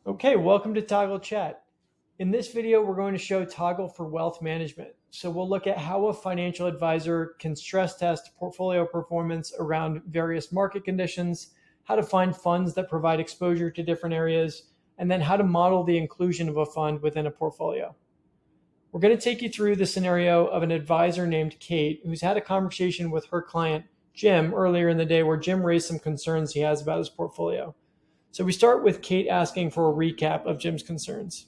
Okay, welcome to Toggle Chat. In this video, we're going to show Toggle for wealth management. So we'll look at how a financial advisor can stress test portfolio performance around various market conditions, how to find funds that provide exposure to different areas, and then how to model the inclusion of a fund within a portfolio. We're going to take you through the scenario of an advisor named Kate, who's had a conversation with her client, Jim, earlier in the day where Jim raised some concerns he has about his portfolio. So we start with Kate asking for a recap of Jim's concerns.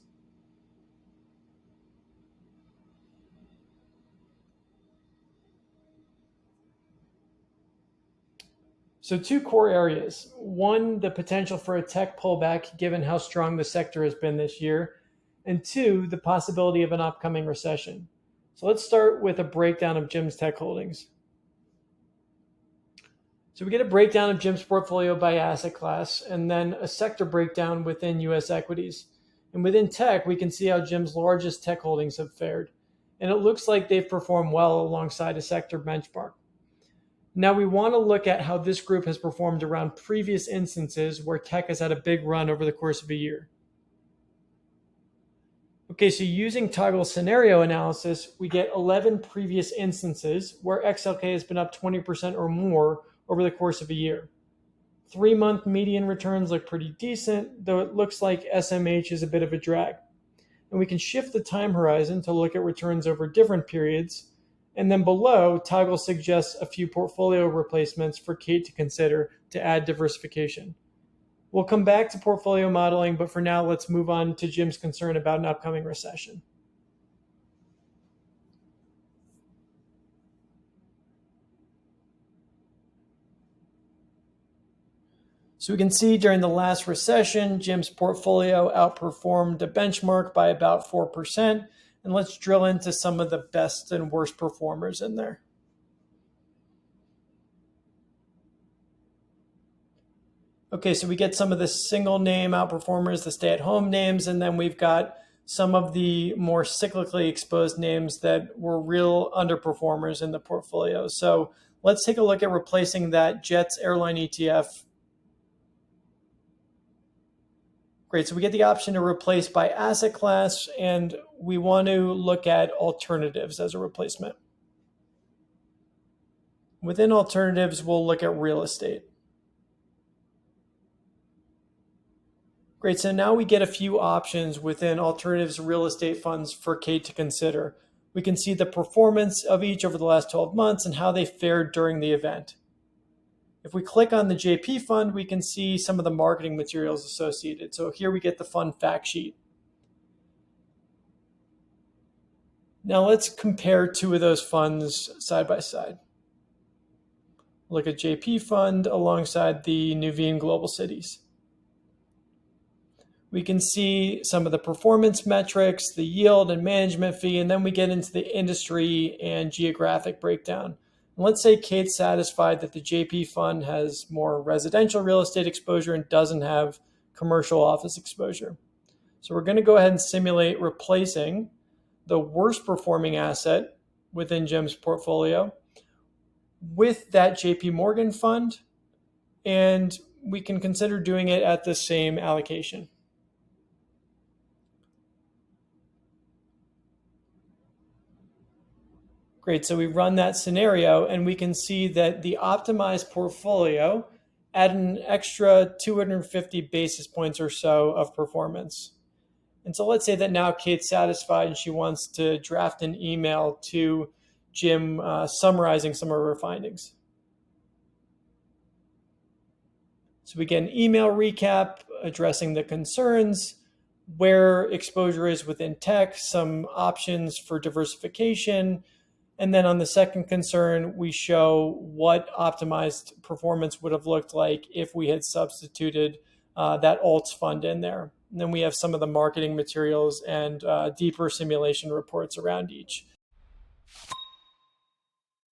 So two core areas. One, the potential for a tech pullback given how strong the sector has been this year. And two, the possibility of an upcoming recession. So let's start with a breakdown of Jim's tech holdings. So we get a breakdown of Jim's portfolio by asset class and then a sector breakdown within US equities. And within tech, we can see how Jim's largest tech holdings have fared. And it looks like they've performed well alongside a sector benchmark. Now we want to look at how this group has performed around previous instances where tech has had a big run over the course of a year. Okay, so using Toggle scenario analysis, we get 11 previous instances where XLK has been up 20% or more over the course of a year. 3-month median returns look pretty decent, though it looks like SMH is a bit of a drag. And we can shift the time horizon to look at returns over different periods. And then below, Toggle suggests a few portfolio replacements for Kate to consider to add diversification. We'll come back to portfolio modeling, but for now, let's move on to Jim's concern about an upcoming recession. So we can see during the last recession, Jim's portfolio outperformed the benchmark by about 4%. And let's drill into some of the best and worst performers in there. Okay, so we get some of the single name outperformers, the stay-at-home names, and then we've got some of the more cyclically exposed names that were real underperformers in the portfolio. So let's take a look at replacing that Jets airline ETF. Great, so we get the option to replace by asset class, and we want to look at alternatives as a replacement. Within alternatives, we'll look at real estate. Great, so now we get a few options within alternatives real estate funds for Kate to consider. We can see the performance of each over the last 12 months and how they fared during the event. If we click on the JP fund, we can see some of the marketing materials associated. So here we get the fund fact sheet. Now let's compare two of those funds side by side. Look at JP fund alongside the Nuveen Global Cities. We can see some of the performance metrics, the yield and management fee, and then we get into the industry and geographic breakdown. Let's say Kate's satisfied that the JP fund has more residential real estate exposure and doesn't have commercial office exposure. So we're going to go ahead and simulate replacing the worst performing asset within Jim's portfolio with that JP Morgan fund, and we can consider doing it at the same allocation. Great, so we run that scenario and we can see that the optimized portfolio added an extra 250 basis points or so of performance. And so let's say that now Kate's satisfied and she wants to draft an email to Jim summarizing some of her findings. So we get an email recap addressing the concerns, where exposure is within tech, some options for diversification. And then on the second concern, we show what optimized performance would have looked like if we had substituted that alts fund in there. And then we have some of the marketing materials and deeper simulation reports around each.